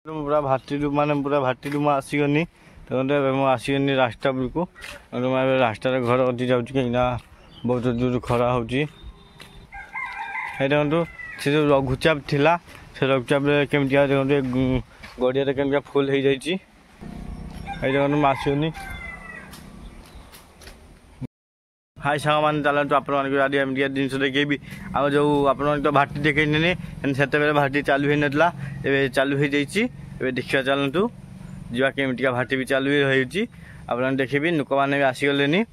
पूरा भाटी माने पूरा भाटी मु आसीगनी तो आसीगनी रास्ता बेलू रास्तार घर अति जाऊँ कहीं बहुत दूर खरा हो देखो से जो लघुचाप थिला से लघुचाप केमी देखो गड़िया केमी फुल हो जाइए देखो आसनी हाई सांग मैंने चलते आप जिन देखेबी आ जो आप तो भाटी देखनी से भाटी चालू ही नाला ए चालू हो जाइए देखा चलतु जा केमिटिका भाटी भी चालू ही आप देखेबी लोक मैंने भी आसीगले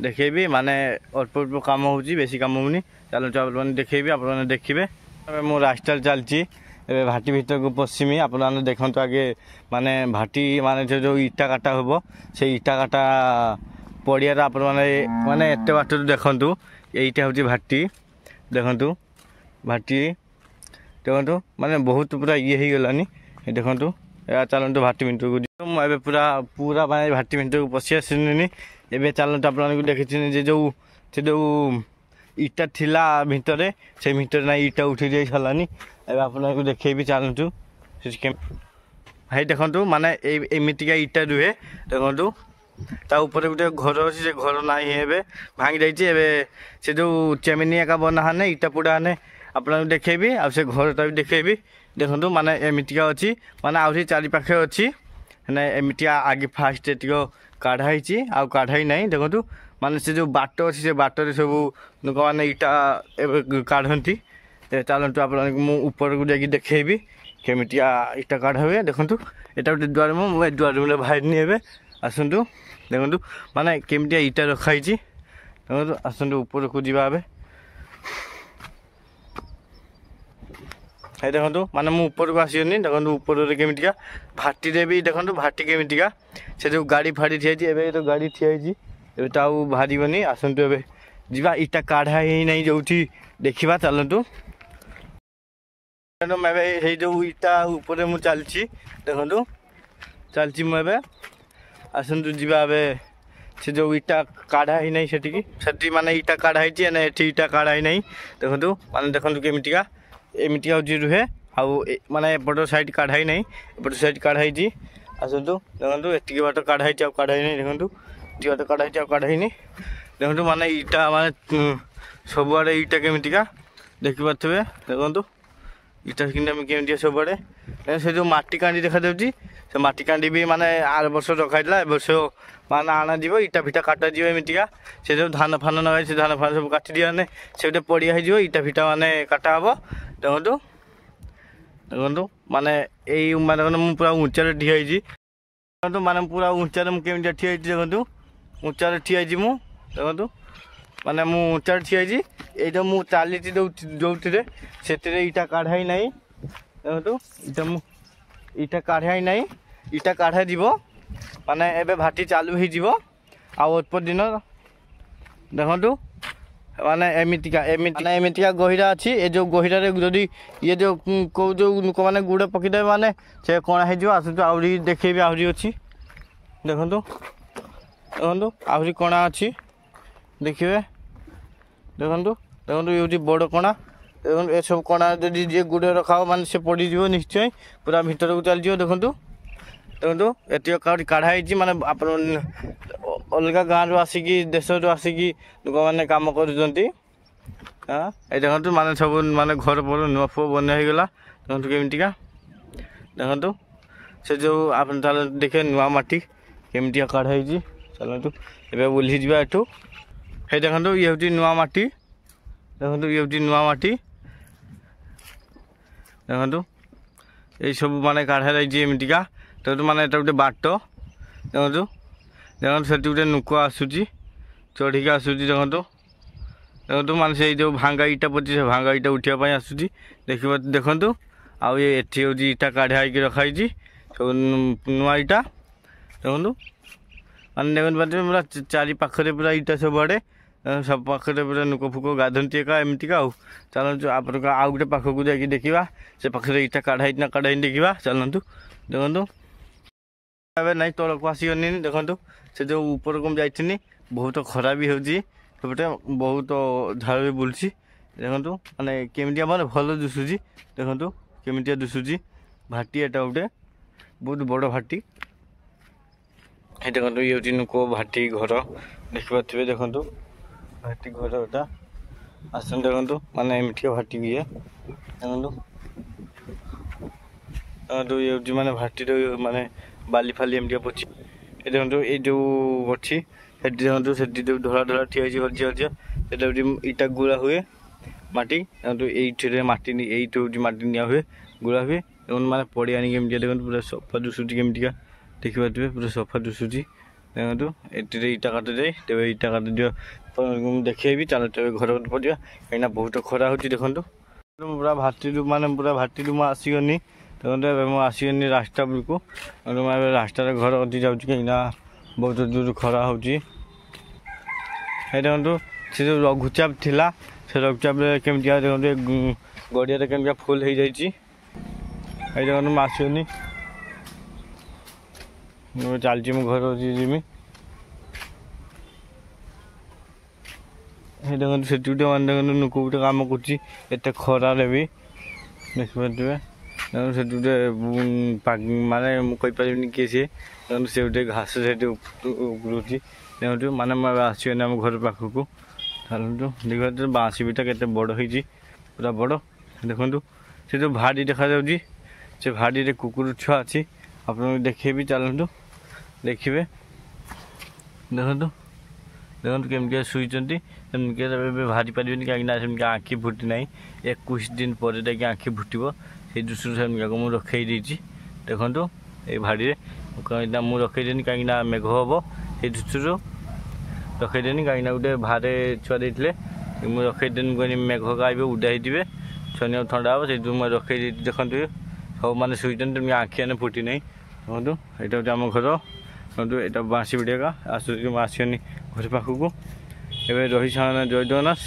देखेबी माने अल्प अल्प कम हो बेसी कम होनी चलतु आप देखेबी आप देखिए मो रास्ता चलती भाटी भीतर को पशिमी आप देखु आगे माने भाटी माने जो इटा काटा हम से इटा काटा पड़ियार आप माने एत बाट देखु यहीटा हूँ भाटी देखु भाटी देखु माने बहुत पूरा ये हो गलानी देखु चलते भाटी भितर को मुझे पूरा पूरा माने भाटी भितर को पशि आसनी एवं चलते आप देखी जो इटा थिला भितर से भितर ना इटा उठी जाई सारानी आप देखेबी चलतु भाई देखु माने एमतीका इटा रुहे देखु ता ऊपर गोटे घर अच्छी से घर ना ही भांगी जाइए से जो चेमिनी एका बना हाने इटा पोड़ा हाने आप देखेबी आ से घरटा भी देखेबी देखु माने एमतीका अच्छी माने आउरी चारि पाखे अच्छी एमतीका आगे फास्ट टिक काढ़ाई आउ काढ़ाई ना देखु माने से जो बाट अच्छी से बाटर सब लोक मैंने इटा काढ़ती चलतु आप ऊपर को जाकि देखेबी केमिटिया इटा काढ़ा हुए देखु यहाँ गोटे दुआर मुझे दुआर मुझे बाहर नहीं आसतु देखु माने केमिटिया इटा रखाई देखु आसतु ऊपर को जावा देखु माने मु ऊपर को आसनी देखु ऊपर केमिटिका भाटी भी देखु भाटी केमिटिका से जो गाड़ी फाड़ी ठिया तो गाड़ी ठिया तो आउ बाहर आसतु ए जा इटा काढ़ा ही नहीं जो देखा चलतु जो इटा ऊपर मु चलती देखु चलती मुझे आसतु जा से जो इटा काढ़ा ही नहीं से माने इटा काढ़ाई ये इटा काढ़ाई नहीं देखु माने देखु केमिटिका एमतीका हूँ रुहे आउ माने एपट साइड काढ़ाई नहीं एपट साइड काढ़ाई आसतु देखु एति बाट काढ़ाई काढ़ाई नहीं देखु ये बाट काढ़ाई काढ़ाई नहीं देखु माने इटा माने सबुआड़े इटा केमिटिका देखिपे देखु इटा केमिटिका सबुआड़े से जो माटी कांडी देखा जाऊँगी से माटी कांडी भी माने आर वर्ष रखाई ए वर्ष माने आना जीव इटा फिटा काटा जीव एमतीका से जो धान फान नगाई से धान फान सब काटी दिया से गोटे पड़िया हो इटा फिटा माने काटा हम देखु देखु माने यही माने मुझे पूरा ऊँचारे ठिया देखु माने पूरा ऊँचारे मुझे ठिया देखु ऊँचारे ठिया देखु माने मु ऊँचारे ठिया ये मुझे चली जो से इटा काढ़ाई ना देखु इटा इटा काढ़ाई ना इटा काढ़ा जीव माने एबे भाटी चालू हो अल्प दिन देखु माने एमतीका गहिरा अच्छी ये जो गहिरारे जदि ये जो कौ जो लोक मैंने गुड़ पकईदे माने से कणा हो आसतु आहरी देखेबी आहरी अच्छी देखु देखु आहरी कणा अच्छी देखिए देखु देखु ये बड़ कणा देखो ये सब कणा जदि जी गुड़ रखा माने से पड़ निश्चय पूरा भीतर को चलती देखु देखु ये काढ़ाई माने आप अलग गाँव आसिकी देश आसिकी लोक मैंने कम कर देखु माने सब माने घर पर नुआ फुआ बना हो गला देखु केमिटिका देखु से जो आप देखे नुआ माटी केमिटिका काढ़ाई चलतु ए बुली जा एठू हे देखु ये हूँ नुआ माटी देखु ये हूँ नुआ माटी देखु ये सब माने काढ़ा एमतीका देखो माने गोटे बाट देखु देखो से गोटे नुक आसूची चढ़ी आसूची देखु देखु माने से जो भांगा इटा पची से भांगा इटा उठापी आसूची देखु आउ ये एठी हूँ इटा काढ़ाई रखाई सब नुआ इटा देखु माने देखते पूरा चारि पाखे पूरा इटा सब आड़े सब पाखे पूरा नुक फुक गाधंती एका एमतीका चलतु आप आउ गोटे पाख को जाकि देखा से पाखे इटा काढ़ाई ना काढ़ाई देखा चलतु देखु ना तौल को आसगनी देखु से जो ऊपर को जाइनी बहुत खरा भी होपटे बहुत झाड़ भी बुलूसी देखु माने केमिटिया माने भल दिशुची देखु केमिटिया दिशुची भाटी एटा गोटे बहुत बड़ भाटी ये देखो ये हूँ नुक भाटी घर देखिपे देखो भाटी घर एटा आसन देखो माने एमठिया भाटी ये देखो ये हूँ माने भाटी माने बाली फाली एमठिया पची ये देखो ये जो अच्छी देखो से धरा धरा ठिया हजिया हजिया इटा गुड़ा हुए माटी ये माटी ये माटी निया हुए गुड़ा हुए माने पड़िया केमती देखो पूरा सफा दुसुची केमतिका देखिपे पूरा सफा दुसुची देखो ये इटा काटे जाए तेज इटा काटे दियो देखेबी चलो तेज घर पड़ा कहीं बहुत खरा हो देखो पूरा भाटी माने पूरा भाटी मुझे आसगनी देखो आसगनी रास्ता बेलू रास्ता घर अति जाऊँ कहीं बहुत दूर खरा हो देखो से जो लघुचाप थिला से लघुचाप केमती देखो गड़िया केमती फुल हो जाए देखो मैं आसगनी चलती मो घर जीमी देखो से माने देखो नुक गोटे कम कर खरारे भी देखिपे से माने मुझे किए सी से गोटे घास से उगुची देखो माने मैं आसगनी आम घर पाखक चलतु देखिए बाँसी बीटा के बड़ हो पूरा बड़ देखो से जो भाड़ी देखा जाऊँगी से भाड़ी कुकुर छुआ अच्छी आप देखेबी चलतु देखिए देखो देखो केमती शुईचंती भारी पारे कहीं आँखि फुटी ना 21 दिन पर आँखि फुटब से दृष्टि से मुझे रखे देखो ये भाड़ी मुझे रखेदेनी कहीं मेघ हम से दृष्टि रखेदेनी कहीं गोटे भारे छुआ देते मुझे रखेदेनी कहीं मेघ गाइबे उड़ाई दिवे छुआ ठंडा हम से मुझे रखे देखो सब मैंने शुईचंती आँखि फुटी ना देखो यहाँ आम घर यहाँ बाँसी बिटिया आसुनी घर पाखक एवं रही जय जगन्नाथ।